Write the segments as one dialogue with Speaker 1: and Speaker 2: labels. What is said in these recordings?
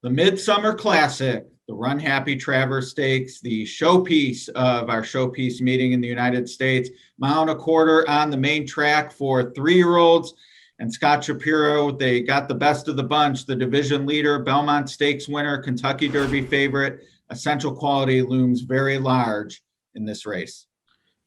Speaker 1: The Midsummer Classic, the Run Happy Travers Stakes, the showpiece of our showpiece meeting in the United States. Mile and a quarter on the main track for 3-year-olds. And Scott Shapiro, they got the best of the bunch. The division leader, Belmont Stakes winner, Kentucky Derby favorite. Essential Quality looms very large in this race.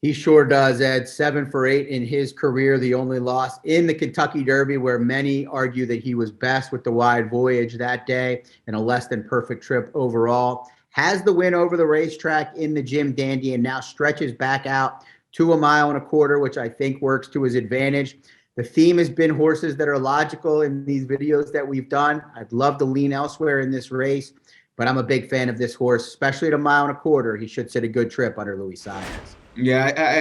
Speaker 2: He sure does, Ed. 7 for 8 in his career. The only loss in the Kentucky Derby, where many argue that he was best with the wide voyage that day and a less than perfect trip overall. Has the win over the racetrack in the Jim Dandy and now stretches back out to a mile and a quarter, which I think works to his advantage. The theme has been horses that are logical in these videos that we've done. I'd love to lean elsewhere in this race, but I'm a big fan of this horse, especially at a mile and a quarter. He should sit a good trip under Luis Saez.
Speaker 1: Yeah,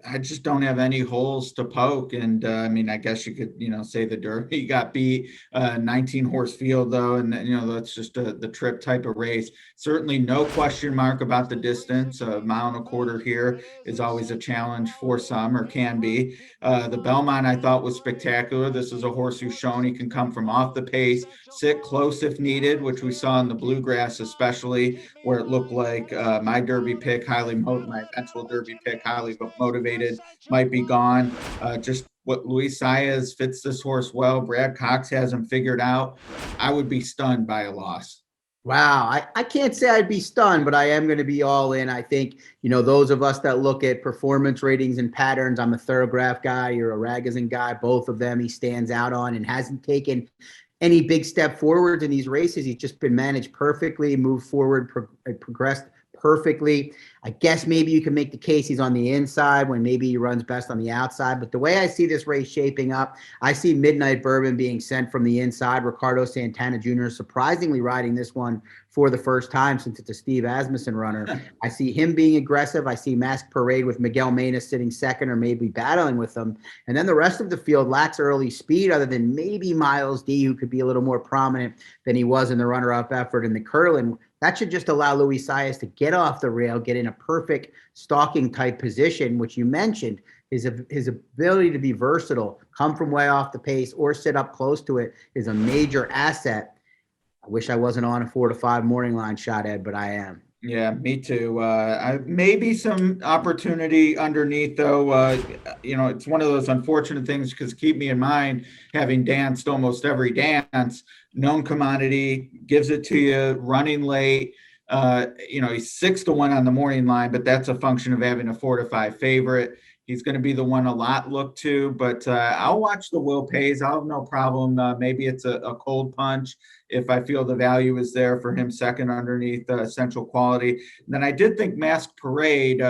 Speaker 1: I just don't have any holes to poke, and I mean, I guess you could say the Derby got beat, 19 horse field though, and that's just the trip type of race. Certainly no question mark about the distance. A mile and a quarter here is always a challenge for some, or can be. The Belmont I thought was spectacular. This is a horse who's shown he can come from off the pace, sit close if needed, which we saw in the Bluegrass especially, where it looked like my Derby pick, my eventual Derby pick, highly motivated, might be gone. Just what Luis Saez fits this horse well. Brad Cox has him figured out. I would be stunned by a loss.
Speaker 2: Wow. I can't say I'd be stunned, but I am going to be all in. I think, those of us that look at performance ratings and patterns, I'm a Thoroughgraph guy, you're a Ragozin guy, both of them he stands out on and hasn't taken any big step forward in these races. He's just been managed perfectly, moved forward, progressed perfectly. I guess maybe you can make the case he's on the inside when maybe he runs best on the outside. But the way I see this race shaping up, I see Midnight Bourbon being sent from the inside. Ricardo Santana Jr. surprisingly riding this one for the first time since it's a Steve Asmussen runner. I see him being aggressive. I see Masked Parade with Miguel Mena sitting second or maybe battling with them. And then the rest of the field lacks early speed other than maybe Miles D, who could be a little more prominent than he was in the runner-up effort in the Curlin. That should just allow Luis Saez to get off the rail, get in a perfect stalking type position, which you mentioned, his ability to be versatile, come from way off the pace or sit up close to it is a major asset. I wish I wasn't on a 4 to 5 morning line shot, Ed, but I am.
Speaker 1: Yeah, me too. Maybe some opportunity underneath, though. It's one of those unfortunate things because keep me in mind, having danced almost every dance, known commodity, gives it to you running late. He's 6 to 1 on the morning line, but that's a function of having a 4 to 5 favorite. He's going to be the one a lot look to, but I'll watch the Will Pays. I'll have no problem. Maybe it's a cold punch if I feel the value is there for him second underneath Essential Quality. And then I did think Masked Parade,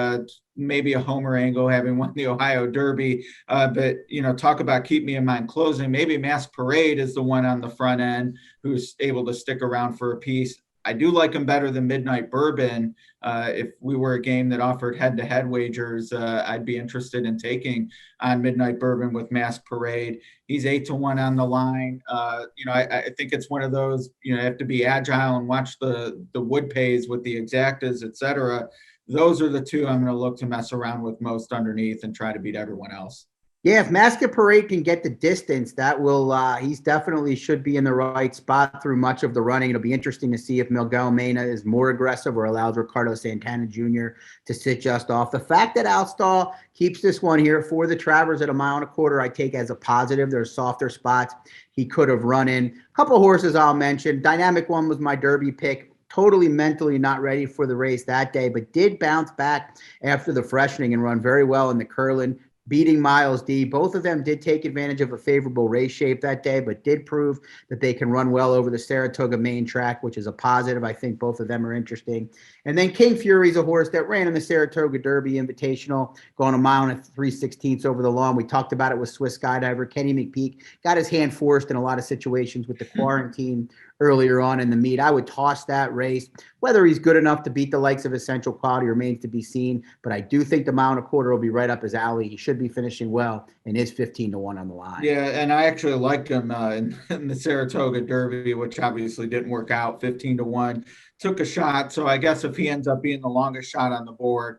Speaker 1: maybe a homer angle having won the Ohio Derby. But, talk about keep me in mind closing. Maybe Masked Parade is the one on the front end who's able to stick around for a piece. I do like him better than Midnight Bourbon. If we were a game that offered head-to-head wagers, I'd be interested in taking on Midnight Bourbon with Masked Parade. He's 8 to 1 on the line. I think it's one of those, you have to be agile and watch the wood pays with the exactas, et cetera. Those are the two I'm going to look to mess around with most underneath and try to beat everyone else.
Speaker 2: Yeah, if Masked Parade can get the distance, that will he's definitely should be in the right spot through much of the running. It'll be interesting to see if Miguel Mena is more aggressive or allows Ricardo Santana Jr. to sit just off. The fact that Alstall keeps this one here for the Travers at a mile and a quarter, I take as a positive. There's softer spots he could have run in. A couple of horses I'll mention. Dynamic One was my Derby pick. Totally mentally not ready for the race that day, but did bounce back after the freshening and run very well in the Curlin, beating Miles D. Both of them did take advantage of a favorable race shape that day, but did prove that they can run well over the Saratoga main track, which is a positive. I think both of them are interesting. And then King Fury is a horse that ran in the Saratoga Derby Invitational, going a mile and 3/16 over the lawn. We talked about it with Swiss Skydiver. Kenny McPeak got his hand forced in a lot of situations with the quarantine earlier on in the meet. I would toss that race. Whether he's good enough to beat the likes of Essential Quality remains to be seen, but I do think the mile and a quarter will be right up his alley. He should be finishing well and is 15 to 1 on the line.
Speaker 1: Yeah, and I actually liked him in the Saratoga Derby, which obviously didn't work out. 15 to 1, took a shot. So I guess if he ends up being the longest shot on the board,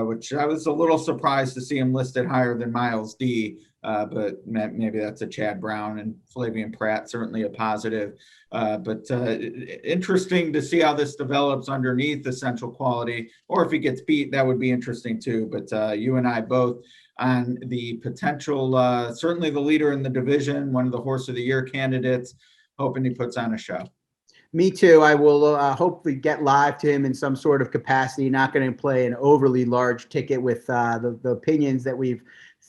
Speaker 1: which I was a little surprised to see him listed higher than Miles D. but maybe that's a Chad Brown, and Flavian Pratt, certainly a positive. But interesting to see how this develops underneath Essential Quality, or if he gets beat, that would be interesting too. But you and I both on the potential, certainly the leader in the division, one of the Horse of the Year candidates, hoping he puts on a show.
Speaker 2: Me too. I will hopefully get live to him in some sort of capacity. Not going to play an overly large ticket with the opinions that we've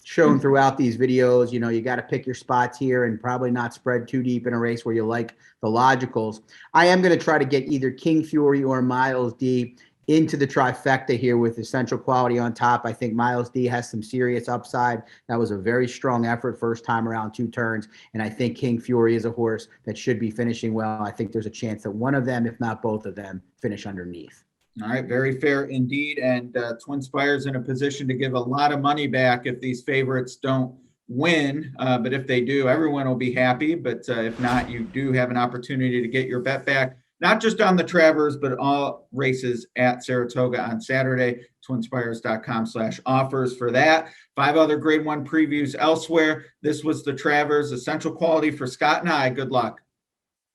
Speaker 2: shown throughout these videos. You know, you got to pick your spots here and probably not spread too deep in a race where you like the logicals. I am going to try to get either King Fury or Miles D into the trifecta here with Essential Quality on top. I think Miles D has some serious upside. That was a very strong effort first time around 2 turns. And I think King Fury is a horse that should be finishing well. I think there's a chance that one of them, if not both of them, finish underneath.
Speaker 1: All right, very fair indeed. And TwinSpire's in a position to give a lot of money back if these favorites don't win. But if they do, everyone will be happy. But if not, you do have an opportunity to get your bet back, not just on the Travers, but all races at Saratoga on Saturday. TwinSpires.com/offers for that. 5 other Grade 1 previews elsewhere. This was the Travers Essential Quality for Scott and I. Good luck.